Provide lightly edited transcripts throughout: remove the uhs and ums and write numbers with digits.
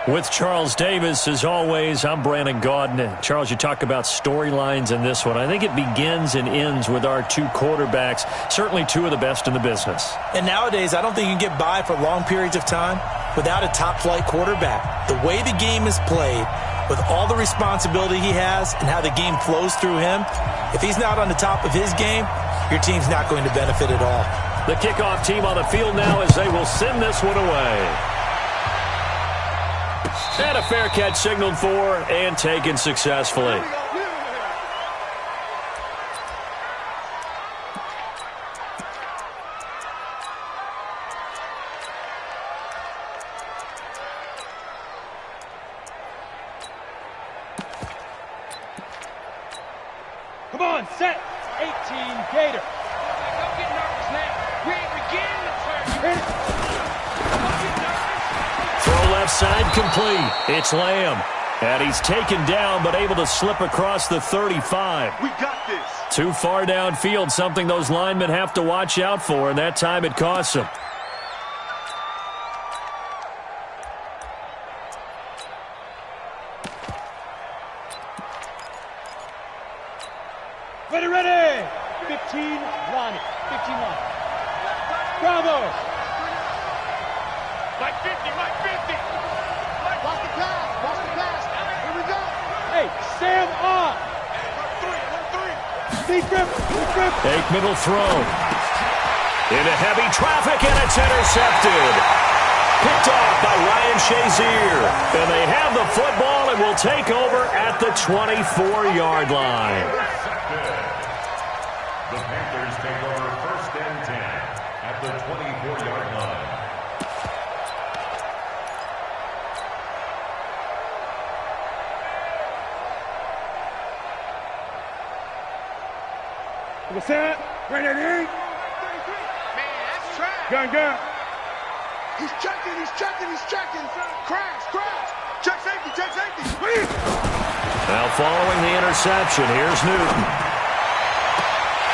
With Charles Davis, as always, I'm Brandon Gaudin. Charles, you talk about storylines in this one. I think it begins and ends with our two quarterbacks, certainly two of the best in the business. And nowadays, I don't think you can get by for long periods of time without a top-flight quarterback. The way the game is played, with all the responsibility he has and how the game flows through him, if he's not on the top of his game, your team's not going to benefit at all. The kickoff team on the field now as they will send this one away. And a fair catch signaled for and taken successfully. Come on, set. 18 Gator. Don't get nervous now. We ain't beginning the first. Throw left side complete. It's Lamb. And he's taken down but able to slip across the 35. We got this. Too far downfield, something those linemen have to watch out for, and that time it costs them. Ready. 15, Lonnie. 15, Lonnie. Bravo. Like 50. Watch the pass. Here we go. Hey, Sam on. Deep grip. Aikman will throw. Into heavy traffic, and it's intercepted. Picked off by Ryan Shazier. And they have the football and will take over at the 24-yard line. The Panthers take over 1st and 10 at the 24-yard line. What's that? Ready? Man, that's trash. Gun. He's checking. Crash. Check safety. Now following the interception, here's Newton.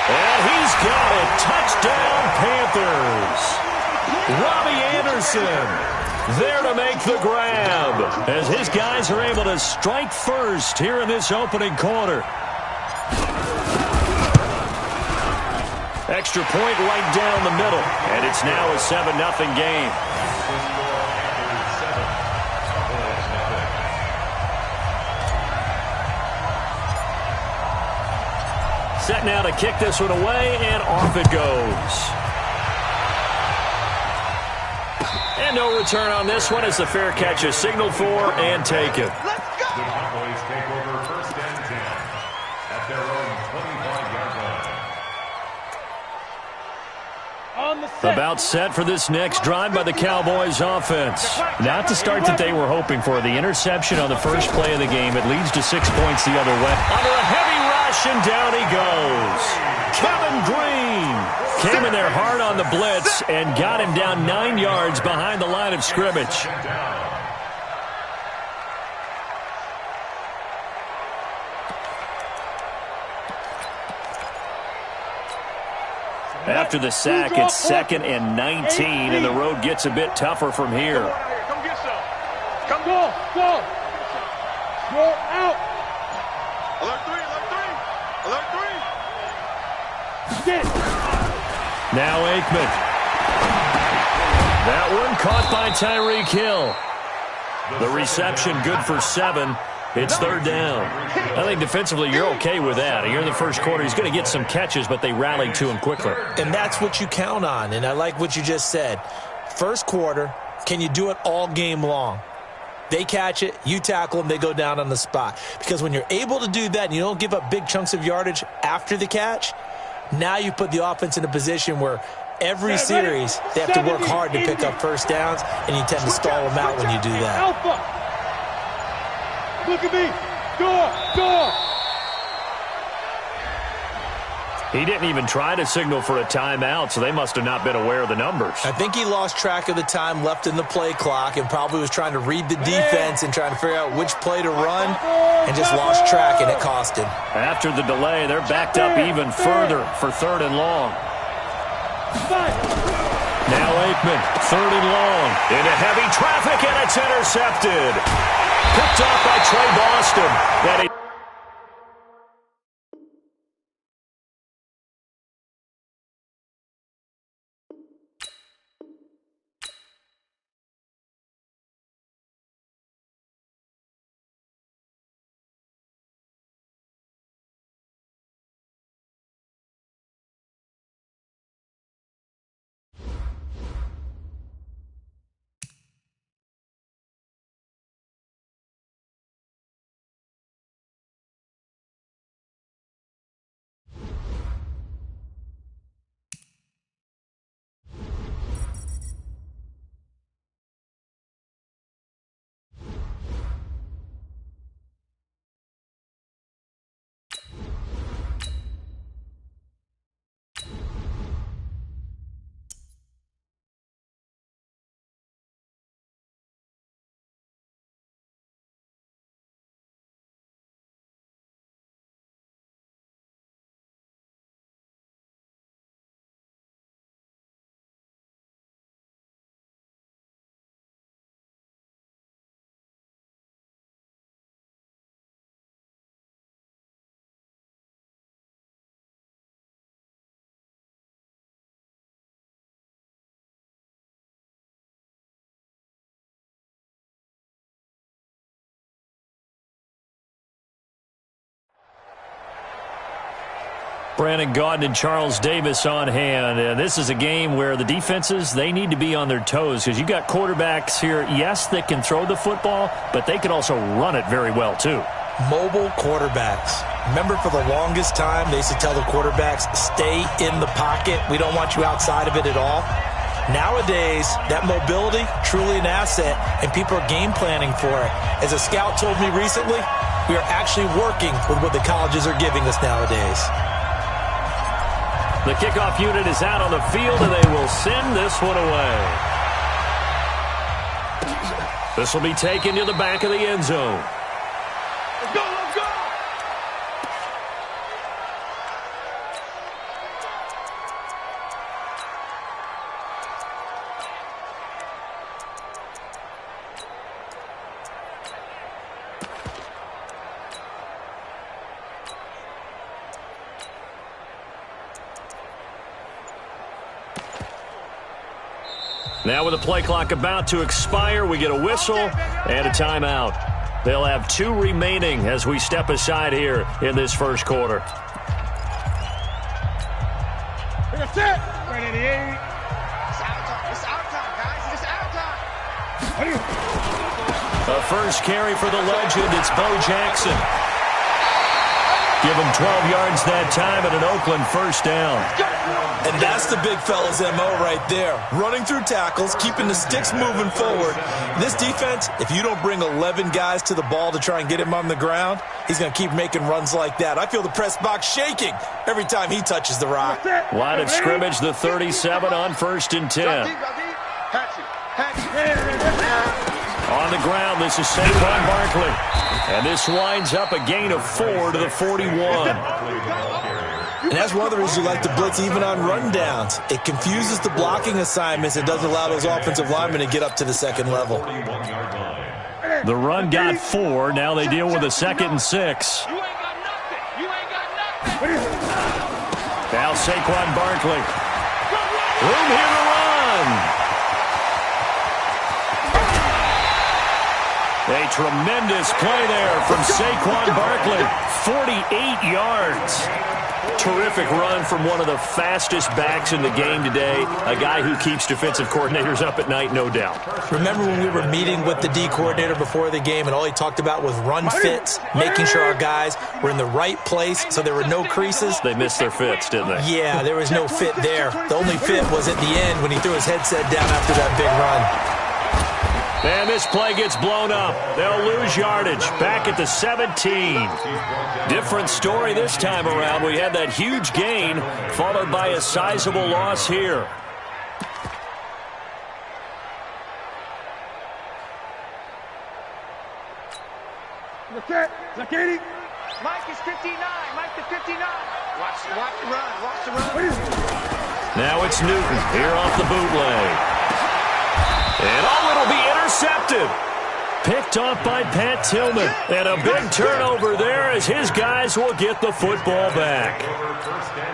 And he's got it. Touchdown, Panthers. Robbie Anderson there to make the grab as his guys are able to strike first here in this opening quarter. Extra point right down the middle, and it's now a 7-0 game. Set now to kick this one away, and off it goes. And no return on this one as the fair catch is signaled for and taken. Let's go. The Cowboys take over 1st and 10 at their own 25-yard line. On the set. About set for this next drive by the Cowboys offense. Not the start that they were hoping for. The interception on the first play of the game. It leads to 6 points the other way. Under a heavy rush, and down he goes. Kevin Green came in there hard on the blitz and got him down 9 yards behind the line of scrimmage. After the sack, it's 2nd and 19, and the road gets a bit tougher from here. Come get some. Go. Go out. Alert three. Get. Now Aikman. That one caught by Tyreek Hill. The reception good for 7. It's 3rd down. I think defensively you're okay with that. Here in the first quarter, he's going to get some catches, but they rallied to him quickly. And that's what you count on, and I like what you just said. First quarter, can you do it all game long? They catch it, you tackle them, they go down on the spot. Because when you're able to do that and you don't give up big chunks of yardage after the catch, now you put the offense in a position where every series they have to work hard to pick up first downs, and you tend to stall them out when you do that. Alpha. Look at me. Door. He didn't even try to signal for a timeout, so they must have not been aware of the numbers. I think he lost track of the time left in the play clock and probably was trying to read the defense and trying to figure out which play to run and just lost track, and it cost him. After the delay, they're backed up even further for 3rd and long. Now Aikman, 3rd and long. Into heavy traffic, and it's intercepted. Picked off by Trey Boston. Brandon Gaudin and Charles Davis on hand. This is a game where the defenses, they need to be on their toes because you got quarterbacks here, yes, that can throw the football, but they can also run it very well, too. Mobile quarterbacks. Remember, for the longest time, they used to tell the quarterbacks, stay in the pocket. We don't want you outside of it at all. Nowadays, that mobility, truly an asset, and people are game planning for it. As a scout told me recently, we are actually working with what the colleges are giving us nowadays. The kickoff unit is out on the field, and they will send this one away. This will be taken to the back of the end zone. Let's go, let's go! Now with the play clock about to expire, we get a whistle and a timeout. They'll have 2 remaining as we step aside here in this first quarter. That's it. Right at the 8. It's our time, guys. It's our time. A first carry for the legend. It's Bo Jackson. Give him 12 yards that time and an Oakland first down. And that's the big fella's MO right there. Running through tackles, keeping the sticks moving forward. This defense, if you don't bring 11 guys to the ball to try and get him on the ground, he's going to keep making runs like that. I feel the press box shaking every time he touches the rock. Line of scrimmage, the 37 on 1st and 10. On the ground, this is Saquon Barkley. And this winds up a gain of 4 to the 41. And that's one of the reasons you like to blitz even on rundowns. It confuses the blocking assignments. It doesn't allow those offensive linemen to get up to the second level. The run got 4. Now they deal with a 2nd and 6. You ain't got nothing. You ain't got nothing. Now Saquon Barkley. Room here to run. A tremendous play there from Saquon Barkley. 48 yards. Terrific run from one of the fastest backs in the game today. A guy who keeps defensive coordinators up at night, no doubt. Remember when we were meeting with the D coordinator before the game and all he talked about was run fits, making sure our guys were in the right place so there were no creases? They missed their fits, didn't they? Yeah, there was no fit there. The only fit was at the end when he threw his headset down after that big run. And this play gets blown up. They'll lose yardage. Back at the 17. Different story this time around. We had that huge gain followed by a sizable loss here. Zakiri. Mike is 59. Mike to 59. Watch the run. Watch the run. Now it's Newton here off the bootleg. And it'll be intercepted. Picked off by Pat Tillman. And a big turnover there as his guys will get the football back.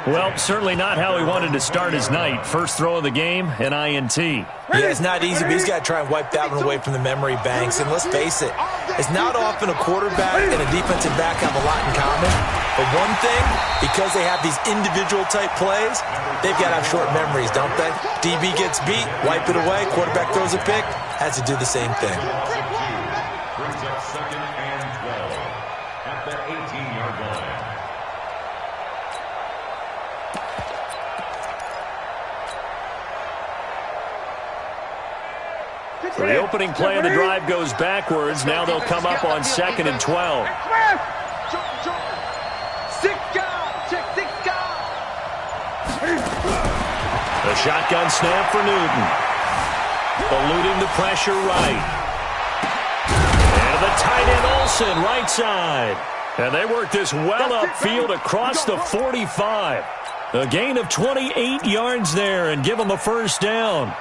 Well, certainly not how he wanted to start his night. First throw of the game, an INT. Yeah, it's not easy, but he's got to try and wipe that one away from the memory banks. And let's face it, it's not often a quarterback and a defensive back have a lot in common. But one thing, because they have these individual type plays, they've got to have short memories, don't they? DB gets beat, wipe it away, quarterback throws a pick, has to do the same thing. Brings up 2nd and 12 at the 18-yard line. So the opening play of the drive goes backwards. Now they'll come up on 2nd and 12. The shotgun snap for Newton. Eluding the pressure right. And the tight end Olsen right side. And they work this well upfield across the 45. A gain of 28 yards there and give them a first down.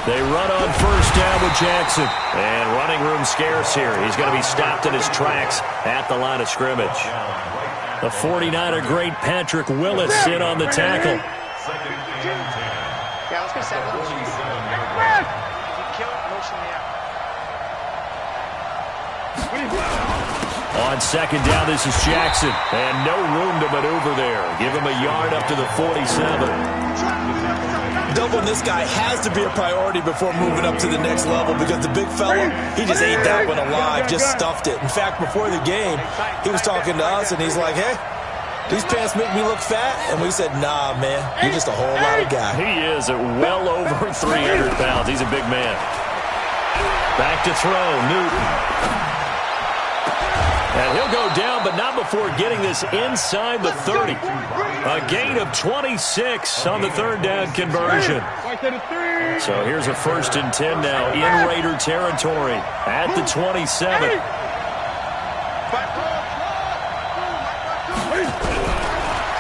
They run on first down with Jackson. And running room scarce here. He's going to be stopped in his tracks at the line of scrimmage. The 49er great Patrick Willis in on the tackle. Yeah, let's go 7. Kill it, motion me out. On second down, this is Jackson. And no room to maneuver there. Give him a yard up to the 47. Doubling this guy has to be a priority before moving up to the next level because the big fella, he just ate that one alive, just stuffed it. In fact, before the game, he was talking to us, and he's like, hey, these pants make me look fat? And we said, nah, man, you're just a whole lot of guy. He is at well over 300 pounds. He's a big man. Back to throw, Newton. And he'll go down, but not before getting this inside the 30. A gain of 26 on the third down conversion. So here's a 1st and 10 now in Raider territory at the 27.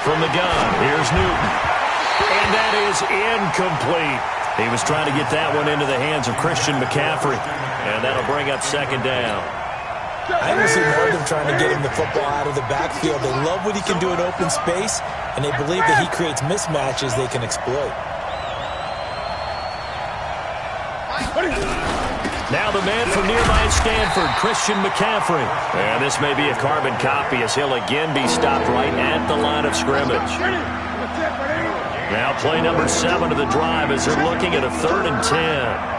From the gun, here's Newton. And that is incomplete. He was trying to get that one into the hands of Christian McCaffrey. And that'll bring up 2nd down. I don't see more of them trying to get him the football out of the backfield. They love what he can do in open space, and they believe that he creates mismatches they can exploit. Now the man from nearby Stanford, Christian McCaffrey. And this may be a carbon copy as he'll again be stopped right at the line of scrimmage. Now play number 7 of the drive as they're looking at a 3rd and 10.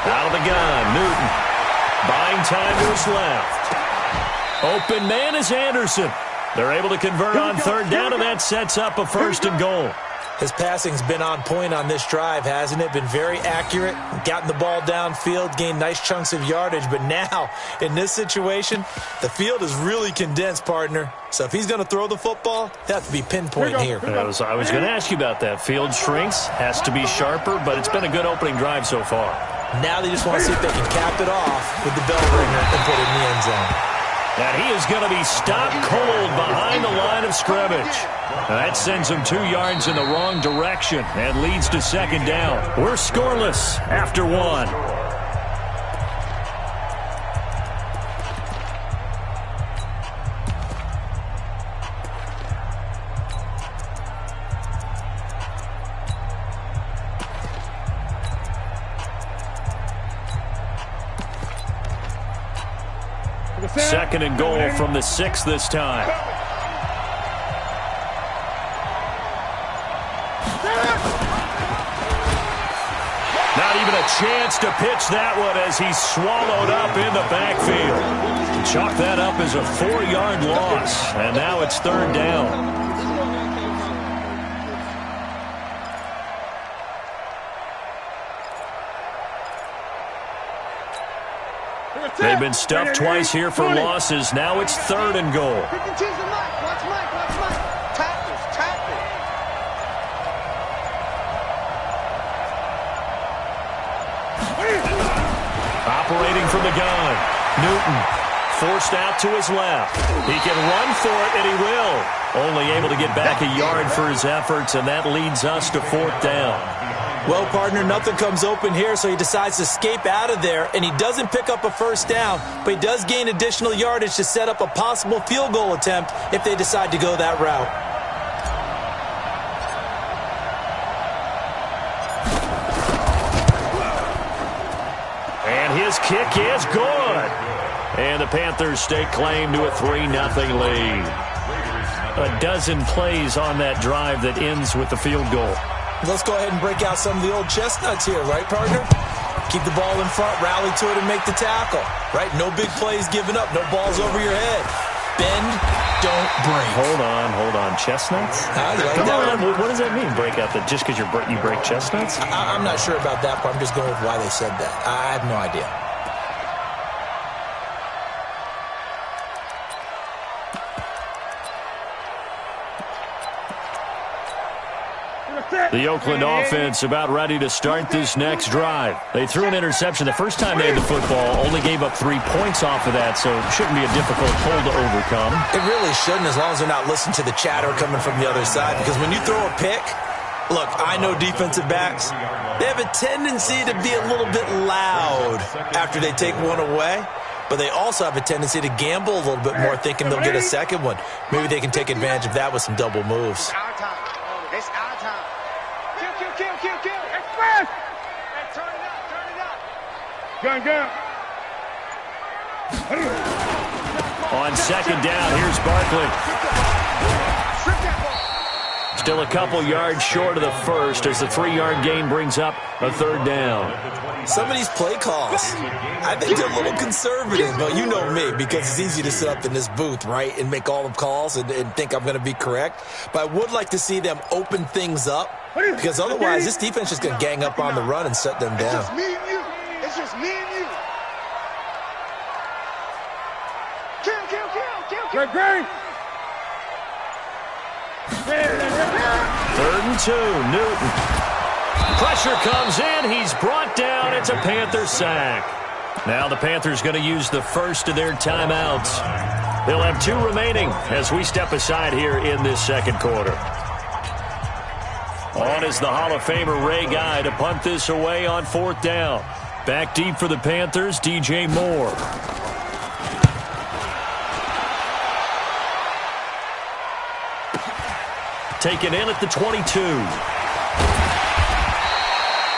Out of the gun, Newton. Buying time to his left. Open man is Anderson. They're able to convert on 3rd down, and that sets up a 1st and goal. His passing's been on point on this drive, hasn't it? Been very accurate, gotten the ball downfield, gained nice chunks of yardage. But now, in this situation, the field is really condensed, partner. So if he's going to throw the football, it has to be pinpoint here. I was going to ask you about that. Field shrinks, has to be sharper, but it's been a good opening drive so far. Now they just want to see if they can cap it off with the bell ringer and put it in the end zone. And he is going to be stopped cold behind the line of scrimmage. That sends him 2 yards in the wrong direction and leads to 2nd down. We're scoreless after 1. Second and goal from the 6 this time. Not even a chance to pitch that one as he's swallowed up in the backfield. Chalk that up as a 4-yard loss, and now it's 3rd down. They've been stuffed twice here for losses. Now it's 3rd and goal. Watch Mike. Tackles. Operating from the gun. Newton forced out to his left. He can run for it, and he will. Only able to get back a yard for his efforts, and that leads us to 4th down. Well, partner, nothing comes open here, so he decides to escape out of there, and he doesn't pick up a first down, but he does gain additional yardage to set up a possible field goal attempt if they decide to go that route. And his kick is good. And the Panthers stake claim to a 3-0 lead. A dozen plays on that drive that ends with the field goal. Let's go ahead and break out some of the old chestnuts here, right, partner? Keep the ball in front, rally to it, and make the tackle, right? No big plays given up, no balls over your head. Bend, don't break. Hold on. Chestnuts? Like Come on, what does that mean, break out? That just because you break chestnuts? I'm not sure about that part. I'm just going with why they said that. I have no idea. The Oakland offense about ready to start this next drive. They threw an interception the first time they had the football, only gave up 3 points off of that, so it shouldn't be a difficult hole to overcome. It really shouldn't, as long as they're not listening to the chatter coming from the other side, because when you throw a pick, look, I know defensive backs, they have a tendency to be a little bit loud after they take one away, but they also have a tendency to gamble a little bit more, thinking they'll get a second one. Maybe they can take advantage of that with some double moves. It's our time. Kill. Express. Hey, turn it up. Gun. On second down, here's Barkley. Strip that ball. Still a couple yards short of the first as the 3-yard gain brings up a 3rd down. Some of these play calls, I think they're a little conservative, but you know me, because it's easy to sit up in this booth, right, and make all the calls and think I'm going to be correct. But I would like to see them open things up, because otherwise this defense is going to gang up on the run and shut them down. It's just me and you. Kill. Great. 3rd and 2, Newton. Pressure comes in. He's brought down. It's a Panther sack. Now the Panthers going to use the first of their timeouts. They'll have 2 remaining as we step aside here in this second quarter. On is the Hall of Famer Ray Guy to punt this away on 4th down. Back deep for the Panthers, DJ Moore. Taken in at the 22.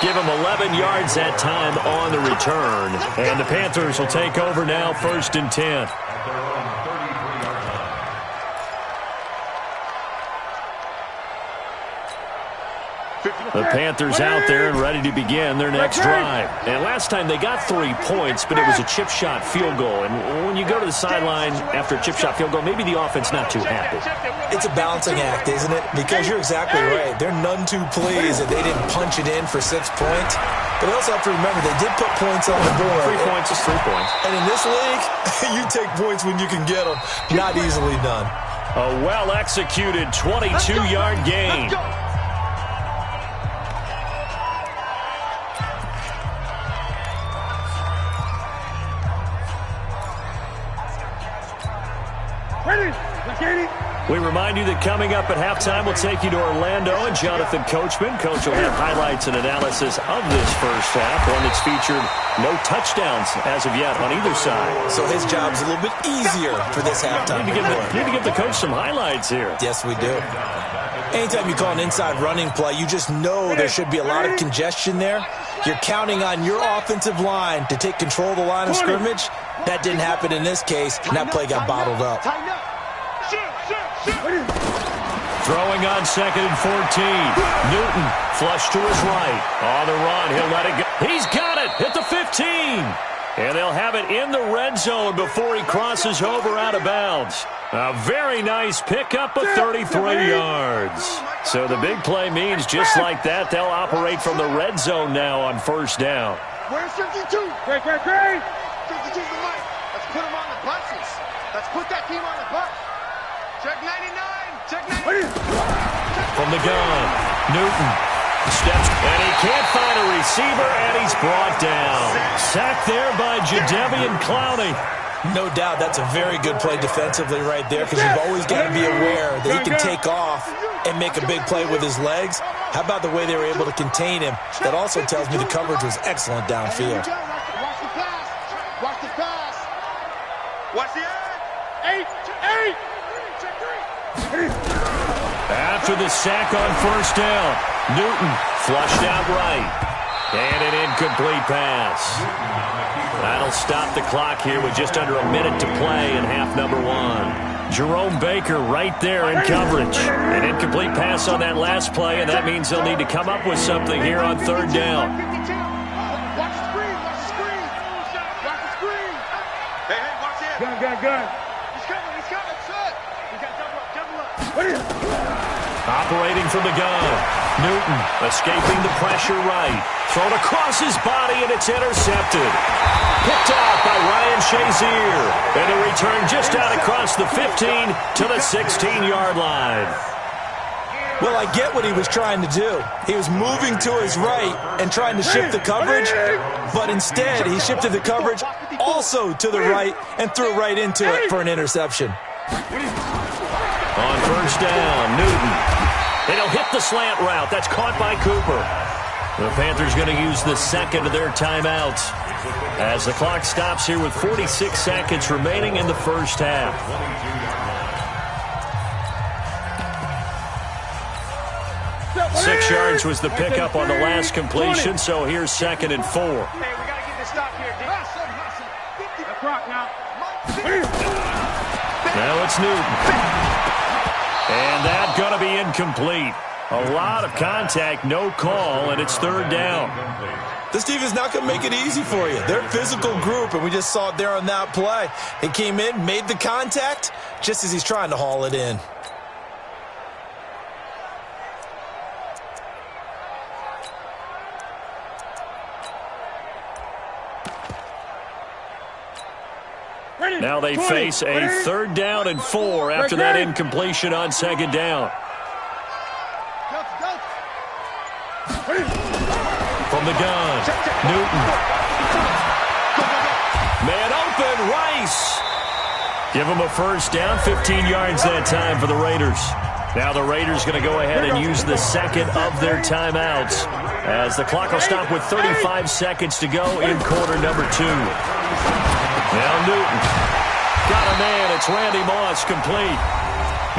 Give him 11 yards that time on the return. And the Panthers will take over now, 1st and 10. The Panthers out there and ready to begin their next drive. And last time they got 3 points, but it was a chip shot field goal. And when you go to the sideline after a chip shot field goal, maybe the offense not too happy. It's a balancing act, isn't it? Because you're exactly right. They're none too pleased that they didn't punch it in for 6 points. But they also have to remember they did put points on the board. 3 points is 3 points. And in this league, you take points when you can get them. Not easily done. A well-executed 22-yard gain. We remind you that coming up at halftime, we'll take you to Orlando and Jonathan Coachman. Coach will have highlights and analysis of this first half, one that's featured no touchdowns as of yet on either side. So his job's a little bit easier for this halftime. Need to give the coach some highlights here. Yes, we do. Anytime you call an inside running play, you just know there should be a lot of congestion there. You're counting on your offensive line to take control of the line of scrimmage. That didn't happen in this case, and that play got bottled up. Throwing on 2nd and 14. Newton flush to his right. On the run, he'll let it go. He's got it at the 15. And they'll have it in the red zone before he crosses over out of bounds. A very nice pickup of 33 yards. So the big play means just like that, they'll operate from the red zone now on 1st down. Where's 52? Great. 52. Which is the mic? Let's put him on the buses. Let's put that team on the bus. Check 99. Check 99. From the gun, Newton steps, and he can't find a receiver, and he's brought down. Sacked there by Jadeveon Clowney. No doubt that's a very good play defensively right there, because you've always got to be aware that he can take off and make a big play with his legs. How about the way they were able to contain him? That also tells me the coverage was excellent downfield. Watch the pass. Watch the pass. Watch the edge. 8. Check 3. After the sack on first down, Newton flushed out right. And an incomplete pass. That'll stop the clock here with just under a minute to play in half number 1. Jerome Baker right there in coverage. An incomplete pass on that last play, and that means they'll need to come up with something here on third down. Watch the screen. Watch the screen. Watch the screen. Hey, watch it. Gun. He's coming, son. We got double up. Operating from the gun. Newton escaping the pressure right. Thrown across his body, and it's intercepted. Picked off by Ryan Shazier. And a return just out across the 15 to the 16-yard line. Well, I get what he was trying to do. He was moving to his right and trying to shift the coverage, but instead he shifted the coverage also to the right and threw right into it for an interception. On first down, Newton. And he'll hit the slant route. That's caught by Cooper. The Panthers going to use the second of their timeouts as the clock stops here with 46 seconds remaining in the first half. 6 yards was the pickup on the last completion, so here's 2nd and 4. Hey, we got to get this stop here, D. The clock now. Now it's Newton. And that's going to be incomplete. A lot of contact, no call, and it's third down. This defense not going to make it easy for you. They're a physical group, and we just saw it there on that play. He came in, made the contact, just as he's trying to haul it in. Now they face a third down and 4 after that incompletion on second down. From the gun, Newton. Man open, Rice. Give him a first down, 15 yards that time for the Raiders. Now the Raiders going to go ahead and use the second of their timeouts as the clock will stop with 35 seconds to go in quarter number 2. Now Newton. Got a man. It's Randy Moss complete.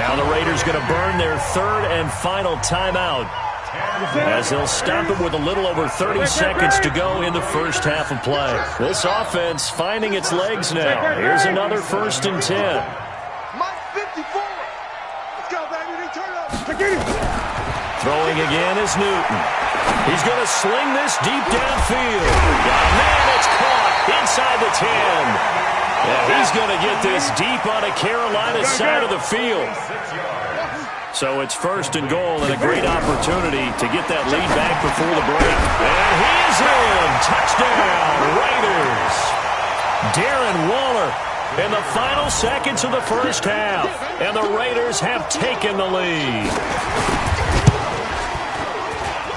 Now the Raiders going to burn their third and final timeout as they'll stop it with a little over 30 seconds to go in the first half of play. This offense finding its legs now. Here's another 1st and 10. Mike 54. Let's go, baby. Return up. Throwing again is Newton. He's going to sling this deep downfield. Man, it's caught inside the 10. Yeah, he's going to get this deep on a Carolina side of the field. So it's 1st and goal and a great opportunity to get that lead back before the break. And he is in. Touchdown, Raiders. Darren Waller in the final seconds of the first half. And the Raiders have taken the lead.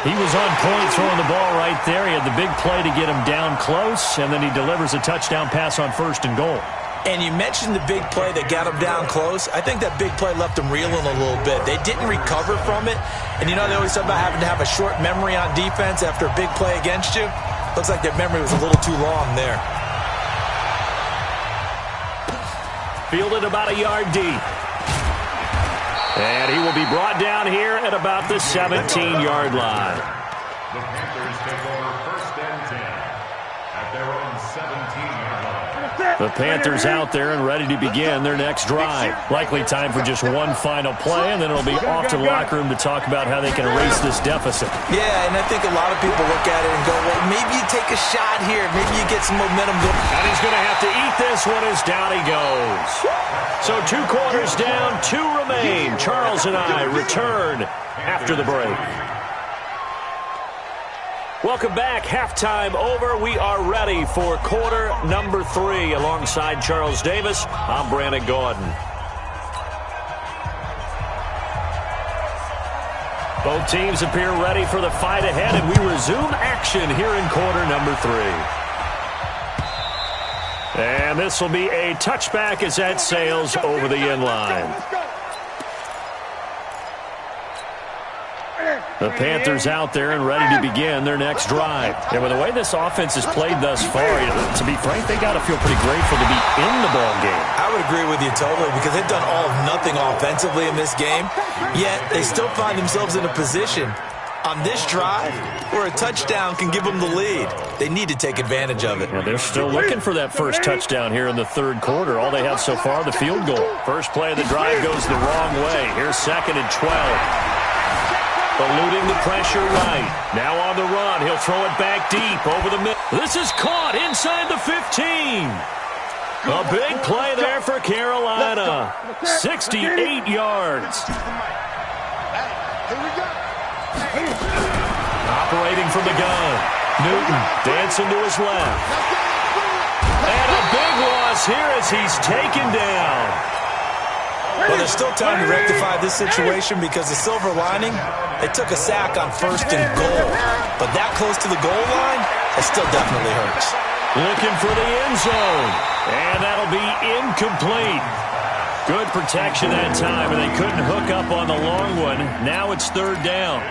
He was on point throwing the ball right there. He had the big play to get him down close, and then he delivers a touchdown pass on 1st and goal. And you mentioned the big play that got him down close. I think that big play left him reeling a little bit. They didn't recover from it. And you know they always talk about having to have a short memory on defense after a big play against you. Looks like their memory was a little too long there. Fielded about a yard deep. And he will be brought down here at about the 17-yard line. The Panthers take over 1st and 10 at their own 17-yard line. The Panthers out there and ready to begin their next drive. Likely time for just one final play, and then it'll be off to the locker room to talk about how they can erase this deficit. Yeah, and I think a lot of people look at it and go, well, maybe you take a shot here. Maybe you get some momentum going. And he's going to have to eat this one as down he goes. So 2 quarters down, 2 remain. Charles and I return after the break. Welcome back. Halftime over. We are ready for quarter number 3. Alongside Charles Davis, I'm Brandon Gordon. Both teams appear ready for the fight ahead, and we resume action here in quarter number 3. And this will be a touchback as that sails over the end line. The Panthers out there and ready to begin their next drive. And with the way this offense has played thus far, to be frank, they got to feel pretty grateful to be in the ball game. I would agree with you totally because they've done all of nothing offensively in this game, yet they still find themselves in a position on this drive where a touchdown can give them the lead. They need to take advantage of it. Yeah, they're still looking for that first touchdown here in the third quarter. All they have so far, the field goal. First play of the drive goes the wrong way. Here's 2nd and 12. Eluding the pressure right. Now on the run. He'll throw it back deep over the middle. This is caught inside the 15. A big play there for Carolina. 68 yards. Operating from the gun. Newton dancing to his left. And a big loss here as he's taken down. Well, there's still time to rectify this situation because the silver lining, they took a sack on 1st and goal. But that close to the goal line, it still definitely hurts. Looking for the end zone. And that'll be incomplete. Good protection that time, and they couldn't hook up on the long one. Now it's 3rd down.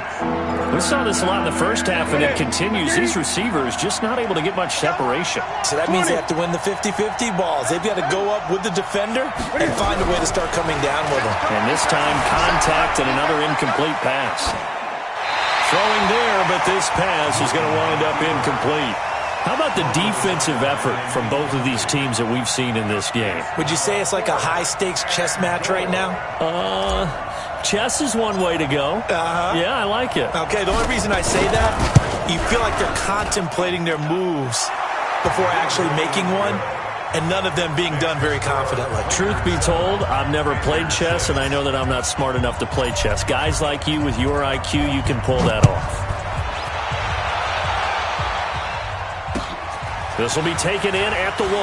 We saw this a lot in the first half, and it continues. These receivers just not able to get much separation. So that means they have to win the 50-50 balls. They've got to go up with the defender and find a way to start coming down with them. And this time, contact and another incomplete pass. Throwing there, but this pass is going to wind up incomplete. How about the defensive effort from both of these teams that we've seen in this game? Would you say it's like a high-stakes chess match right now? Chess is one way to go. Yeah, I like it. Okay, the only reason I say that, you feel like they're contemplating their moves before actually making one, and none of them being done very confidently. Truth be told, I've never played chess, and I know that I'm not smart enough to play chess. Guys like you with your IQ, you can pull that off. This will be taken in at the 1.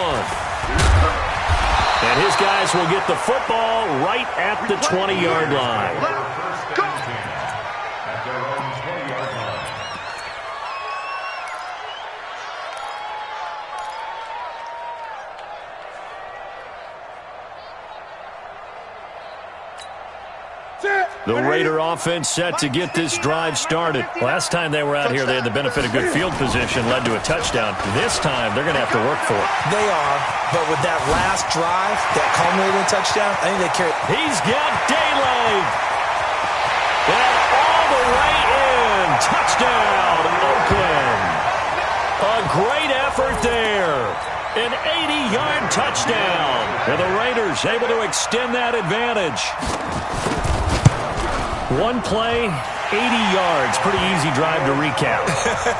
And his guys will get the football right at the 20-yard line. At their own 20-yard line. The Raider offense set to get this drive started. Last time they were out here, they had the benefit of good field position, led to a touchdown. This time, they're going to have to work for it. They are, but with that last drive, that culminating touchdown, I think they carry. He's got daylight. And all the way in. Touchdown, Oakland. A great effort there. An 80-yard touchdown. And the Raiders able to extend that advantage. One play, 80 yards. Pretty easy drive to recap.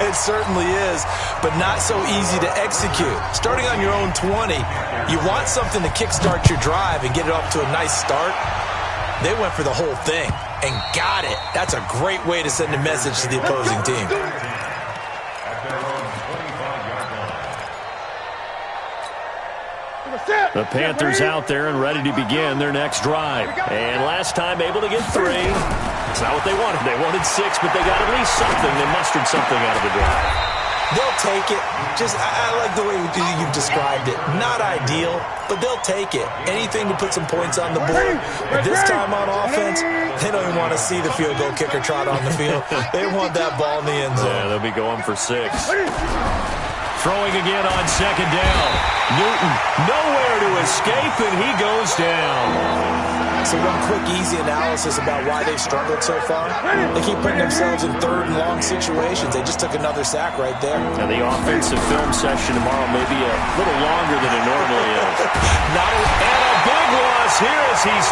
It certainly is, but not so easy to execute. Starting on your own 20, you want something to kickstart your drive and get it off to a nice start. They went for the whole thing and got it. That's a great way to send a message to the opposing team. The Panthers out there and ready to begin their next drive. And last time able to get 3. It's not what they wanted. They wanted 6, but they got at least something. They mustered something out of the drive. They'll take it. I like the way you've described it. Not ideal, but they'll take it. Anything to put some points on the board. But this time on offense, they don't even want to see the field goal kicker trot on the field. They want that ball in the end zone. Yeah, they'll be going for 6. Throwing again on 2nd down. Newton nowhere to escape, and he goes down. So one quick, easy analysis about why they've struggled so far. They keep putting themselves in 3rd and long situations. They just took another sack right there. Now the offensive film session tomorrow may be a little longer than it normally is. And a big loss here as he's